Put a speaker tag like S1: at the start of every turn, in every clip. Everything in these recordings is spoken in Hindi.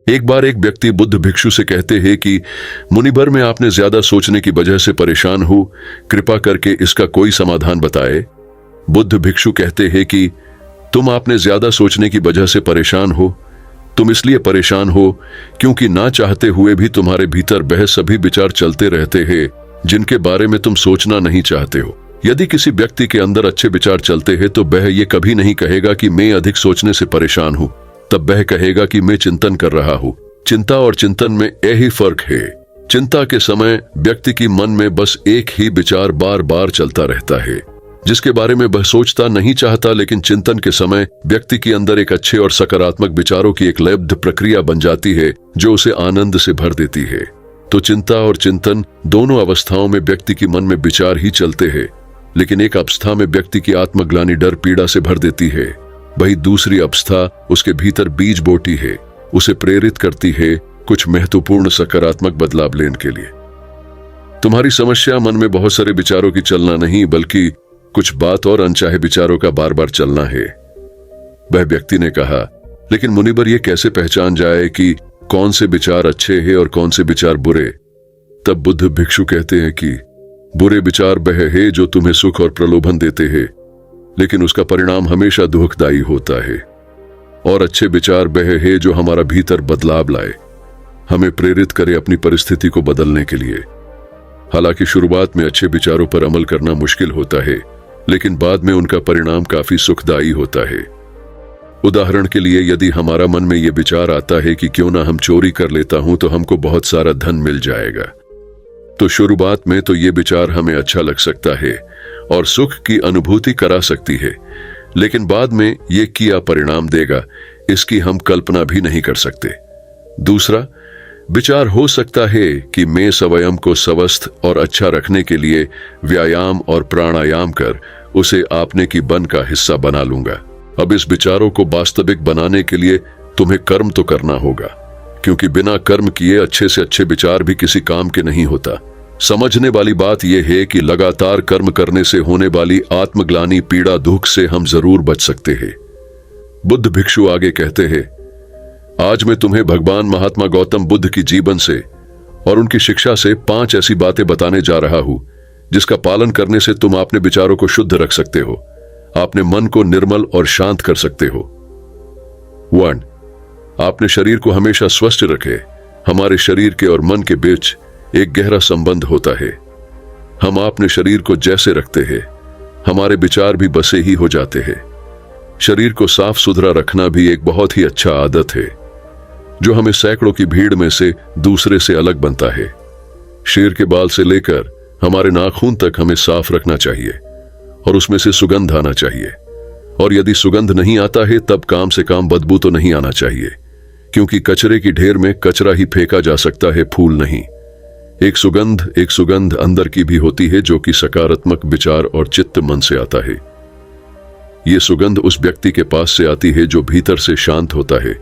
S1: एक बार एक व्यक्ति बुद्ध भिक्षु से कहते हैं कि मुनिवर, मैं आपने ज्यादा सोचने की वजह से परेशान हूं, कृपा करके इसका कोई समाधान बताए। बुद्ध भिक्षु कहते हैं कि तुम आपने ज्यादा सोचने की वजह से परेशान हो। तुम इसलिए परेशान हो क्योंकि ना चाहते हुए भी तुम्हारे भीतर वह सभी विचार चलते रहते हैं जिनके बारे में तुम सोचना नहीं चाहते हो। यदि किसी व्यक्ति के अंदर अच्छे विचार चलते हैं तो वह ये कभी नहीं कहेगा कि मैं अधिक सोचने से परेशान हूं, तब वह कहेगा कि मैं चिंतन कर रहा हूं। चिंता और चिंतन में यही फर्क है। चिंता के समय व्यक्ति की मन में बस एक ही विचार बार बार चलता रहता है जिसके बारे में वह सोचता नहीं चाहता, लेकिन चिंतन के समय व्यक्ति के अंदर एक अच्छे और सकारात्मक विचारों की एक लयबद्ध प्रक्रिया बन जाती है जो उसे आनंद से भर देती है। तो चिंता और चिंतन दोनों अवस्थाओं में व्यक्ति के मन में विचार ही चलते हैं, लेकिन एक अवस्था में व्यक्ति की आत्मग्लानि डर पीड़ा से भर देती है, वही दूसरी अवस्था उसके भीतर बीज बोती है, उसे प्रेरित करती है कुछ महत्वपूर्ण सकारात्मक बदलाव लेने के लिए। तुम्हारी समस्या मन में बहुत सारे विचारों की चलना नहीं, बल्कि कुछ बात और अनचाहे विचारों का बार बार चलना है। वह व्यक्ति ने कहा, लेकिन मुनिवर, ये कैसे पहचान जाए कि कौन से विचार अच्छे हैं और कौन से विचार बुरे? तब बुद्ध भिक्षु कहते हैं कि बुरे विचार वह है जो तुम्हें सुख और प्रलोभन देते हैं, लेकिन उसका परिणाम हमेशा दुखदायी होता है, और अच्छे विचार वह है जो हमारा भीतर बदलाव लाए, हमें प्रेरित करे अपनी परिस्थिति को बदलने के लिए। हालांकि शुरुआत में अच्छे विचारों पर अमल करना मुश्किल होता है, लेकिन बाद में उनका परिणाम काफी सुखदायी होता है। उदाहरण के लिए, यदि हमारा मन में यह विचार आता है कि क्यों ना हम चोरी कर लेता हूं तो हमको बहुत सारा धन मिल जाएगा, तो शुरुआत में तो ये विचार हमें अच्छा लग सकता है और सुख की अनुभूति करा सकती है, लेकिन बाद में ये क्या परिणाम देगा इसकी हम कल्पना भी नहीं कर सकते। दूसरा विचार हो सकता है कि मैं स्वयं को स्वस्थ और अच्छा रखने के लिए व्यायाम और प्राणायाम कर उसे आपने की बन का हिस्सा बना लूंगा। अब इस विचारों को वास्तविक बनाने के लिए तुम्हें कर्म तो करना होगा, क्योंकि बिना कर्म किए अच्छे से अच्छे विचार भी किसी काम के नहीं होता। समझने वाली बात यह है कि लगातार कर्म करने से होने वाली आत्मग्लानि पीड़ा दुख से हम जरूर बच सकते हैं। बुद्ध भिक्षु आगे कहते हैं, आज मैं तुम्हें भगवान महात्मा गौतम बुद्ध की जीवन से और उनकी शिक्षा से 5 ऐसी बातें बताने जा रहा हूं जिसका पालन करने से तुम अपने विचारों को शुद्ध रख सकते हो, अपने मन को निर्मल और शांत कर सकते हो। 1. अपने शरीर को हमेशा स्वस्थ रखे। हमारे शरीर के और मन के बीच एक गहरा संबंध होता है। हम अपने शरीर को जैसे रखते हैं, हमारे विचार भी बसे ही हो जाते हैं। शरीर को साफ सुथरा रखना भी एक बहुत ही अच्छा आदत है जो हमें सैकड़ों की भीड़ में से दूसरे से अलग बनता है। शेर के बाल से लेकर हमारे नाखून तक हमें साफ रखना चाहिए और उसमें से सुगंध आना चाहिए, और यदि सुगंध नहीं आता है तब काम से काम बदबू तो नहीं आना चाहिए, क्योंकि कचरे की ढेर में कचरा ही फेंका जा सकता है, फूल नहीं। एक सुगंध अंदर की भी होती है जो कि सकारात्मक विचार और चित्त मन से आता है। ये सुगंध उस व्यक्ति के पास से आती है जो भीतर से शांत होता है,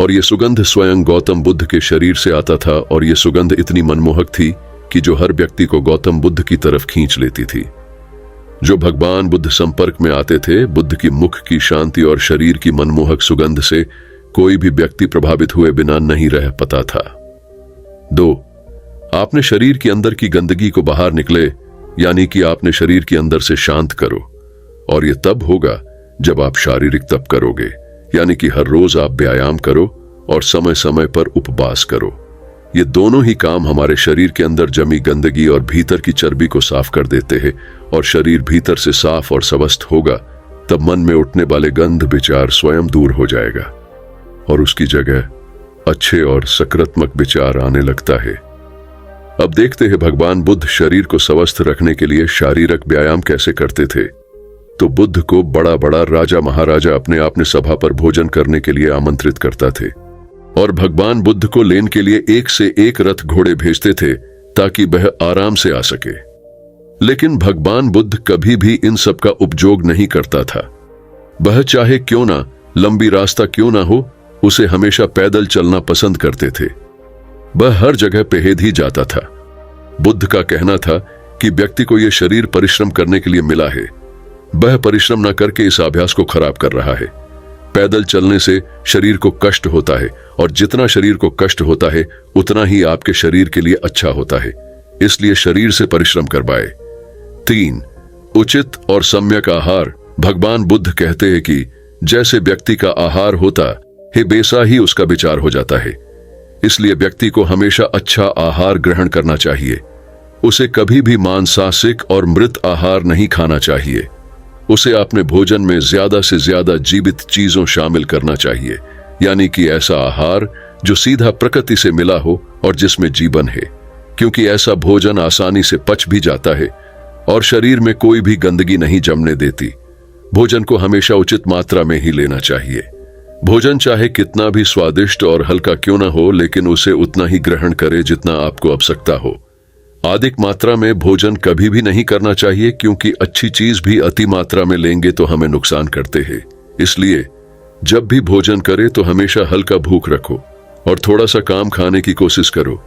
S1: और ये सुगंध स्वयं गौतम बुद्ध के शरीर से आता था, और ये सुगंध इतनी मनमोहक थी कि जो हर व्यक्ति को गौतम बुद्ध की तरफ खींच लेती थी। जो भगवान बुद्ध संपर्क में आते थे, बुद्ध की मुख की शांति और शरीर की मनमोहक सुगंध से कोई भी व्यक्ति प्रभावित हुए बिना नहीं रह पाता था। 2. आपने शरीर के अंदर की गंदगी को बाहर निकले, यानी कि आपने शरीर के अंदर से शांत करो, और यह तब होगा जब आप शारीरिक तप करोगे, यानी कि हर रोज आप व्यायाम करो और समय समय पर उपवास करो। ये दोनों ही काम हमारे शरीर के अंदर जमी गंदगी और भीतर की चर्बी को साफ कर देते हैं, और शरीर भीतर से साफ और स्वस्थ होगा तब मन में उठने वाले गंध विचार स्वयं दूर हो जाएगा और उसकी जगह अच्छे और सकारात्मक विचार आने लगता है। अब देखते हैं भगवान बुद्ध शरीर को स्वस्थ रखने के लिए शारीरिक व्यायाम कैसे करते थे। तो बुद्ध को बड़ा बड़ा राजा महाराजा अपने आपने सभा पर भोजन करने के लिए आमंत्रित करता थे, और भगवान बुद्ध को लेने के लिए एक से एक रथ घोड़े भेजते थे ताकि वह आराम से आ सके। लेकिन भगवान बुद्ध कभी भी इन सब का उपयोग नहीं करता था। वह चाहे क्यों ना लंबी रास्ता क्यों ना हो, उसे हमेशा पैदल चलना पसंद करते थे। वह हर जगह पहेद ही जाता था। बुद्ध का कहना था कि व्यक्ति को यह शरीर परिश्रम करने के लिए मिला है, वह परिश्रम न करके इस अभ्यास को खराब कर रहा है। पैदल चलने से शरीर को कष्ट होता है और जितना शरीर को कष्ट होता है उतना ही आपके शरीर के लिए अच्छा होता है, इसलिए शरीर से परिश्रम करवाए। 3. उचित और सम्यक आहार। भगवान बुद्ध कहते हैं कि जैसे व्यक्ति का आहार होता है वैसा ही उसका विचार हो जाता है, इसलिए व्यक्ति को हमेशा अच्छा आहार ग्रहण करना चाहिए। उसे कभी भी मांसाहारिक और मृत आहार नहीं खाना चाहिए। उसे अपने भोजन में ज्यादा से ज्यादा जीवित चीजों शामिल करना चाहिए, यानी कि ऐसा आहार जो सीधा प्रकृति से मिला हो और जिसमें जीवन है, क्योंकि ऐसा भोजन आसानी से पच भी जाता है और शरीर में कोई भी गंदगी नहीं जमने देती। भोजन को हमेशा उचित मात्रा में ही लेना चाहिए। भोजन चाहे कितना भी स्वादिष्ट और हल्का क्यों ना हो, लेकिन उसे उतना ही ग्रहण करें जितना आपको आवश्यकता हो। अधिक मात्रा में भोजन कभी भी नहीं करना चाहिए, क्योंकि अच्छी चीज भी अति मात्रा में लेंगे तो हमें नुकसान करते हैं। इसलिए जब भी भोजन करे तो हमेशा हल्का भूख रखो और थोड़ा सा काम खाने की कोशिश करो।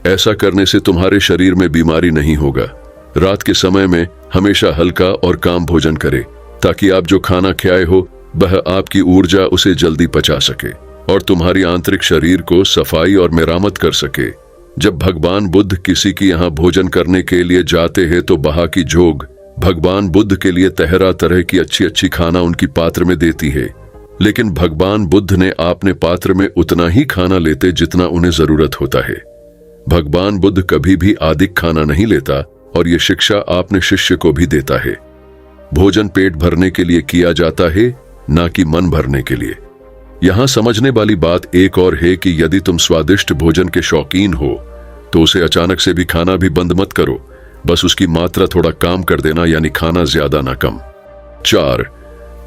S1: ऐसा करने से तुम्हारे शरीर में बीमारी नहीं होगा। रात के समय में हमेशा हल्का और काम भोजन करें, ताकि आप जो खाना खाए हो वह आपकी ऊर्जा उसे जल्दी पचा सके और तुम्हारी आंतरिक शरीर को सफाई और मेरामत कर सके। जब भगवान बुद्ध किसी के यहाँ भोजन करने के लिए जाते हैं तो वहां की जोग भगवान बुद्ध के लिए तरह तरह की अच्छी अच्छी खाना उनकी पात्र में देती है, लेकिन भगवान बुद्ध ने अपने पात्र में उतना ही खाना लेते जितना उन्हें जरूरत होता है। भगवान बुद्ध कभी भी अधिक खाना नहीं लेता और ये शिक्षा अपने शिष्य को भी देता है। भोजन पेट भरने के लिए किया जाता है, ना कि मन भरने के लिए। यहां समझने वाली बात एक और है कि यदि तुम स्वादिष्ट भोजन के शौकीन हो तो उसे अचानक से भी खाना भी बंद मत करो, बस उसकी मात्रा थोड़ा कम कर देना, यानी खाना ज्यादा ना कम। 4.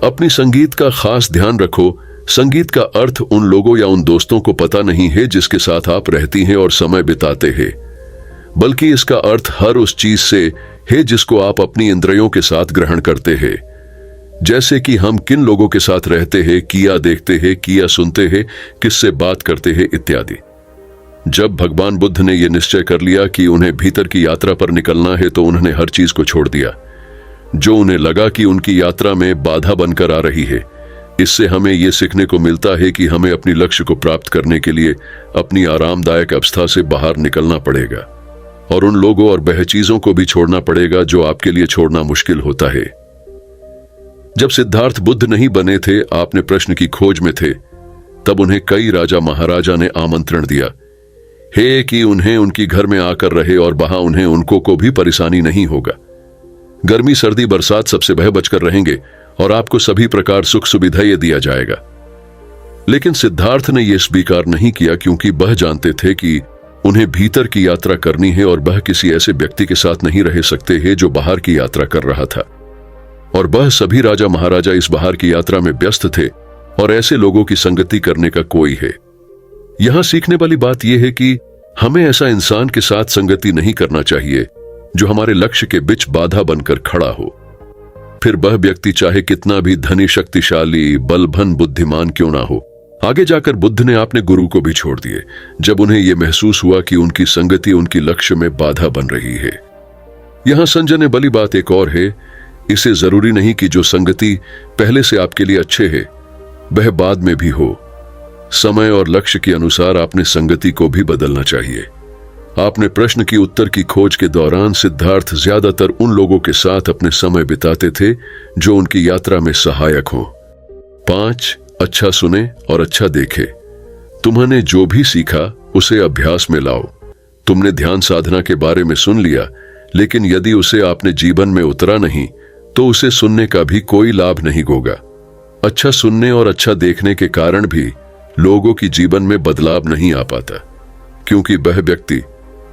S1: अपनी संगीत का खास ध्यान रखो। संगीत का अर्थ उन लोगों या उन दोस्तों को पता नहीं है जिसके साथ आप रहती हैं और समय बिताते हैं, बल्कि इसका अर्थ हर उस चीज से है जिसको आप अपनी इंद्रियों के साथ ग्रहण करते हैं। जैसे कि हम किन लोगों के साथ रहते हैं, किया देखते हैं, किया सुनते हैं, किससे बात करते हैं इत्यादि। जब भगवान बुद्ध ने यह निश्चय कर लिया कि उन्हें भीतर की यात्रा पर निकलना है तो उन्होंने हर चीज को छोड़ दिया जो उन्हें लगा कि उनकी यात्रा में बाधा बनकर आ रही है। इससे हमें यह सीखने को मिलता है कि हमें अपनी लक्ष्य को प्राप्त करने के लिए अपनी आरामदायक अवस्था से बाहर निकलना पड़ेगा और उन लोगों और वह चीजों को भी छोड़ना पड़ेगा जो आपके लिए छोड़ना मुश्किल होता है। जब सिद्धार्थ बुद्ध नहीं बने थे, आपने प्रश्न की खोज में थे, तब उन्हें कई राजा महाराजा ने आमंत्रण दिया है कि उन्हें उनकी घर में आकर रहे और वहां उन्हें उनको को भी परेशानी नहीं होगा। गर्मी सर्दी बरसात सबसे भय बचकर रहेंगे और आपको सभी प्रकार सुख सुविधाएं दिया जाएगा। लेकिन सिद्धार्थ ने यह स्वीकार नहीं किया, क्योंकि वह जानते थे कि उन्हें भीतर की यात्रा करनी है और वह किसी ऐसे व्यक्ति के साथ नहीं रह सकते हैं जो बाहर की यात्रा कर रहा था। और वह सभी राजा महाराजा इस बाहर की यात्रा में व्यस्त थे और ऐसे लोगों की संगति करने का कोई है। यहां सीखने वाली बात यह है कि हमें ऐसा इंसान के साथ संगति नहीं करना चाहिए जो हमारे लक्ष्य के बीच बाधा बनकर खड़ा हो, फिर वह व्यक्ति चाहे कितना भी धनी शक्तिशाली बलवान बुद्धिमान क्यों ना हो। आगे जाकर बुद्ध ने अपने गुरु को भी छोड़ दिए जब उन्हें यह महसूस हुआ कि उनकी संगति उनकी लक्ष्य में बाधा बन रही है। यहां समझने वाली बात एक और है, इसे जरूरी नहीं कि जो संगति पहले से आपके लिए अच्छे है वह बाद में भी हो। समय और लक्ष्य के अनुसार आपने संगति को भी बदलना चाहिए। आपने प्रश्न की उत्तर की खोज के दौरान सिद्धार्थ ज्यादातर उन लोगों के साथ अपने समय बिताते थे जो उनकी यात्रा में सहायक हो। 5. अच्छा सुने और अच्छा देखे। तुमने जो भी सीखा उसे अभ्यास में लाओ। तुमने ध्यान साधना के बारे में सुन लिया, लेकिन यदि उसे आपने जीवन में उतरा नहीं तो उसे सुनने का भी कोई लाभ नहीं होगा। अच्छा सुनने और अच्छा देखने के कारण भी लोगों की जीवन में बदलाव नहीं आ पाता, क्योंकि वह व्यक्ति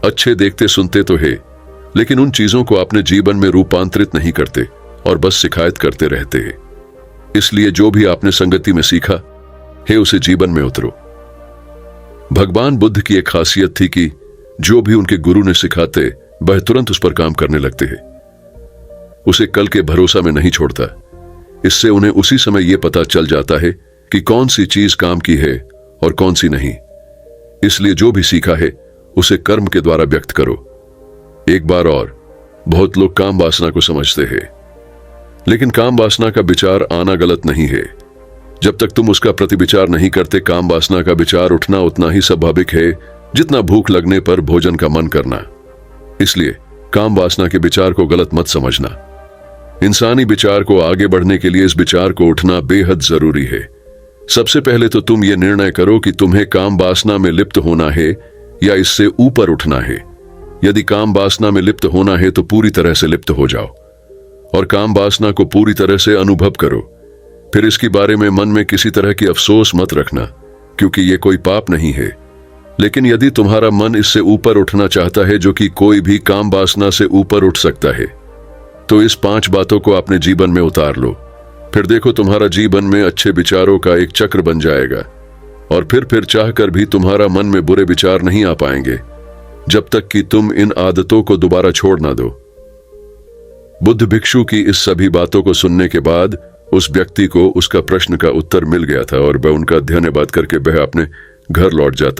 S1: अच्छे देखते सुनते तो है, लेकिन उन चीजों को अपने जीवन में रूपांतरित नहीं करते और बस शिकायत करते रहते हैं। इसलिए जो भी आपने संगति में सीखा है उसे जीवन में उतरो। भगवान बुद्ध की एक खासियत थी कि जो भी उनके गुरु ने सिखाते वह तुरंत उस पर काम करने लगते हैं। उसे कल के भरोसा में नहीं छोड़ता। इससे उन्हें उसी समय यह पता चल जाता है कि कौन सी चीज काम की है और कौन सी नहीं। इसलिए जो भी सीखा है उसे कर्म के द्वारा व्यक्त करो। एक बार और, बहुत लोग काम वासना को समझते हैं, लेकिन काम वासना का विचार आना गलत नहीं है। जब तक तुम उसका प्रतिविचार नहीं करते, काम वासना का विचार उठना उतना ही स्वाभाविक है जितना भूख लगने पर भोजन का मन करना। इसलिए काम वासना के विचार को गलत मत समझना। इंसानी विचार को आगे बढ़ने के लिए इस विचार को उठना बेहद जरूरी है। सबसे पहले तो तुम ये निर्णय करो कि तुम्हें काम वासना में लिप्त होना है या इससे ऊपर उठना है। यदि काम वासना में लिप्त होना है तो पूरी तरह से लिप्त हो जाओ और काम वासना को पूरी तरह से अनुभव करो। फिर इसके बारे में मन में किसी तरह की अफसोस मत रखना, क्योंकि ये कोई पाप नहीं है। लेकिन यदि तुम्हारा मन इससे ऊपर उठना चाहता है, जो कि कोई भी काम वासना से ऊपर उठ सकता है, तो इस 5 बातों को अपने जीवन में उतार लो। फिर देखो तुम्हारा जीवन में अच्छे विचारों का एक चक्र बन जाएगा और फिर चाहकर भी तुम्हारा मन में बुरे विचार नहीं आ पाएंगे, जब तक कि तुम इन आदतों को दोबारा छोड़ ना दो। बुद्ध भिक्षु की इस सभी बातों को सुनने के बाद उस व्यक्ति को उसका प्रश्न का उत्तर मिल गया था और वह उनका धन्यवाद करके वह अपने घर लौट जाता।